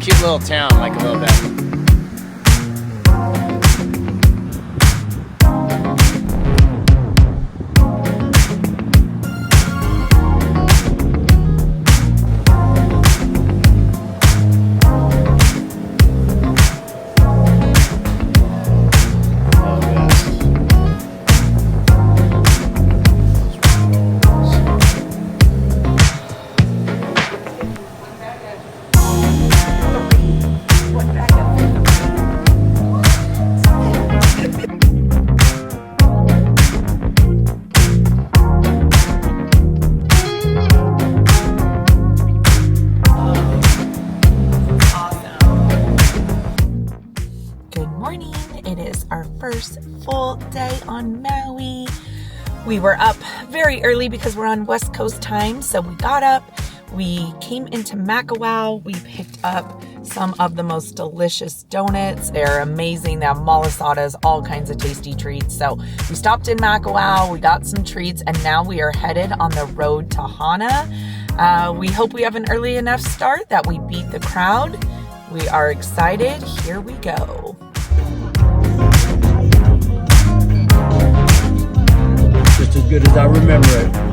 cute little town, like a little bit. First full day on Maui. We were up very early because we're on West Coast time, so we got up, we came into Makawao, we picked up some of the most delicious donuts. They're amazing. They have malasadas, all kinds of tasty treats. So we stopped in Makawao, we got some treats, and now we are headed on the road to Hana. We hope we have an early enough start that we beat the crowd. We are excited. Here we go. Just as good as I remember it.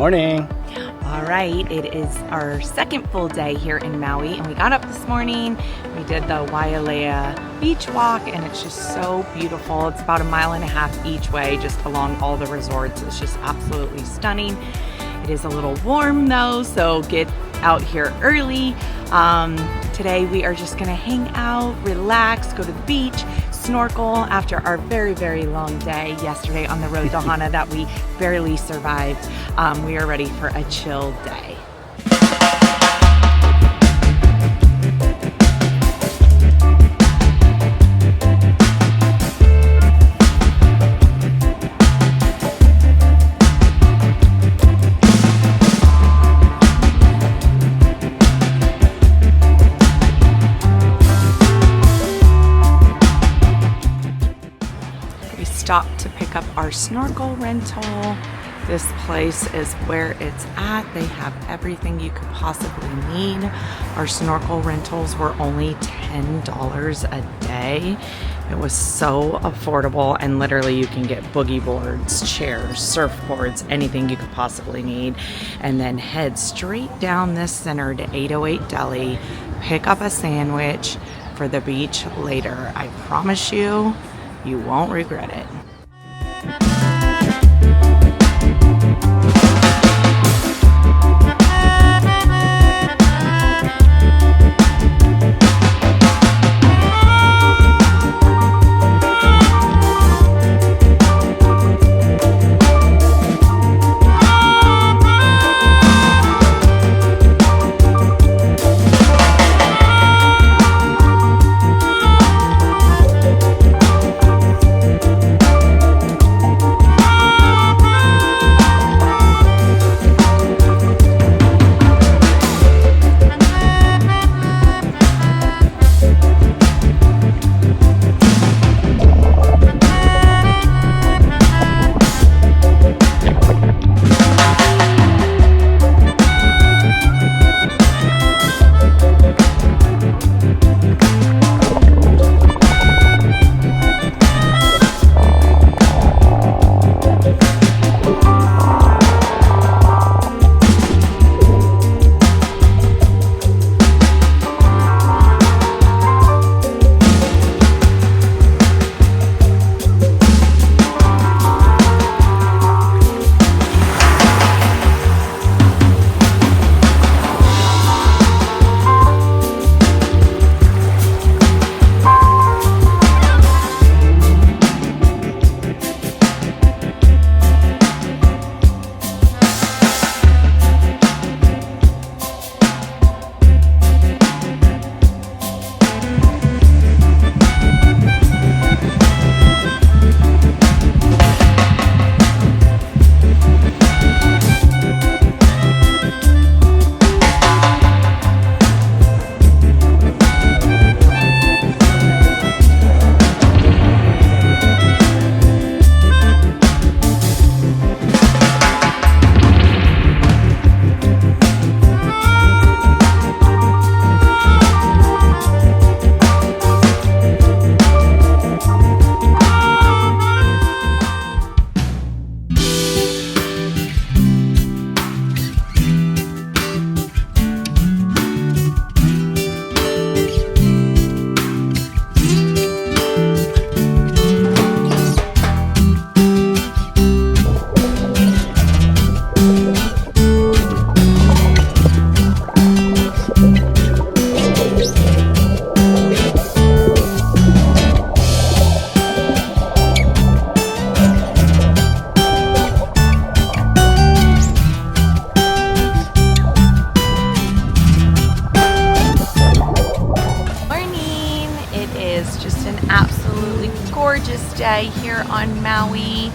Morning. All right, it is our second full day here in Maui, and we got up this morning. We did the Wailea beach walk, and it's just so beautiful. It's about 1.5 miles each way, just along all the resorts. It's just absolutely stunning. It is a little warm though, so get out here early. Today we are just gonna hang out, relax, go to the beach, snorkel after our very, very long day yesterday on the road to Hana that we barely survived. We are ready for a chill day. Stopped to pick up our snorkel rental. This place is where it's at. They have everything you could possibly need. Our snorkel rentals were only $10 a day. It was so affordable, and literally you can get boogie boards, chairs, surfboards, anything you could possibly need, and then head straight down this center to 808 Deli, pick up a sandwich for the beach later. I promise you, you won't regret it. Gorgeous day here on Maui.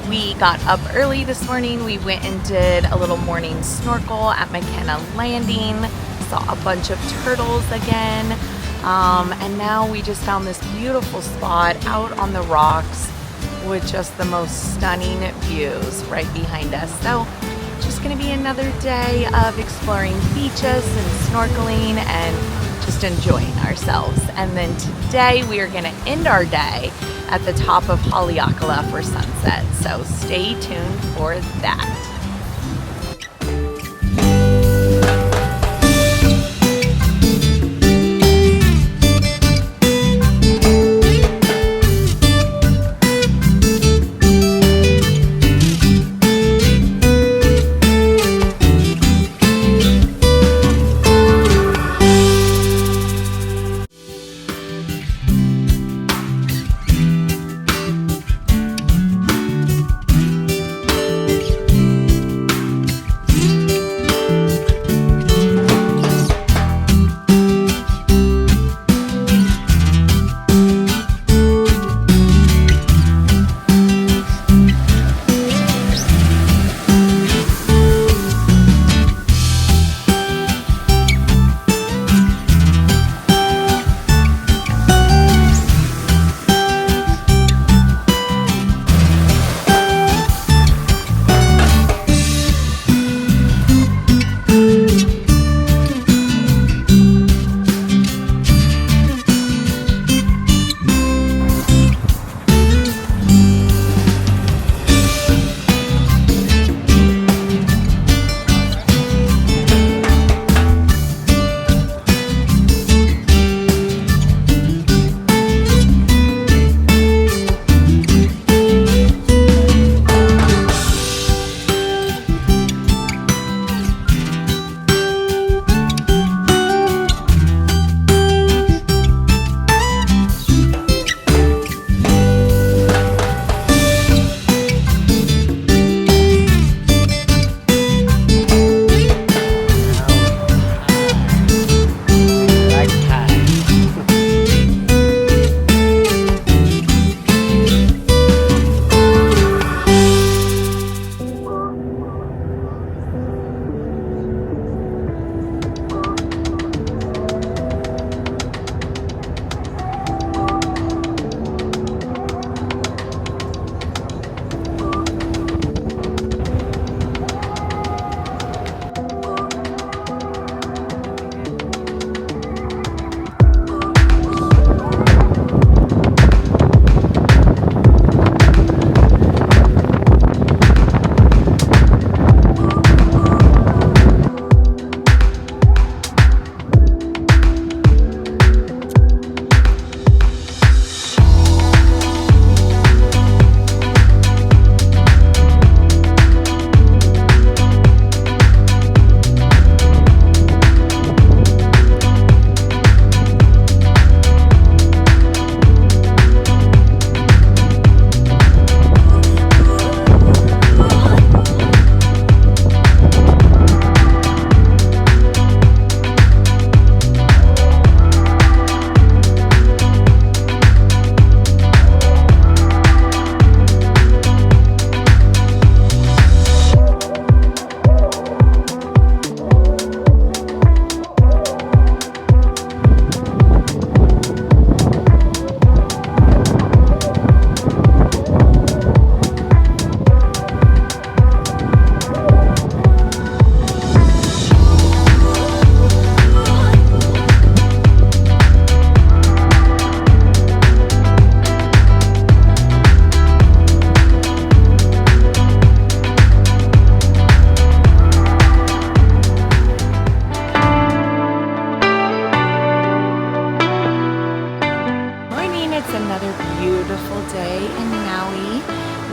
We got up early this morning. We went and did a little morning snorkel at McKenna Landing. Saw a bunch of turtles again. And now we just found this beautiful spot out on the rocks with just the most stunning views right behind us. So just gonna be another day of exploring beaches and snorkeling and just enjoying ourselves. And then today we are gonna end our day at the top of Haleakalā for sunset. So stay tuned for that.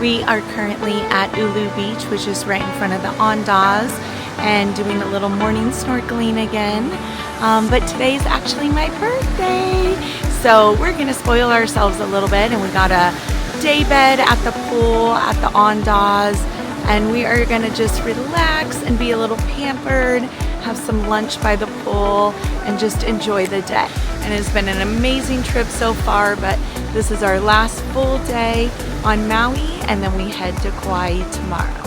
We are currently at Ulu Beach, which is right in front of the Ondas, and doing a little morning snorkeling again. But today's actually my birthday, so we're gonna spoil ourselves a little bit, and we got a day bed at the pool at the Ondas, and we are gonna just relax and be a little pampered, have some lunch by the pool, and just enjoy the day. And it's been an amazing trip so far, but this is our last full day on Maui, and then we head to Kauai tomorrow.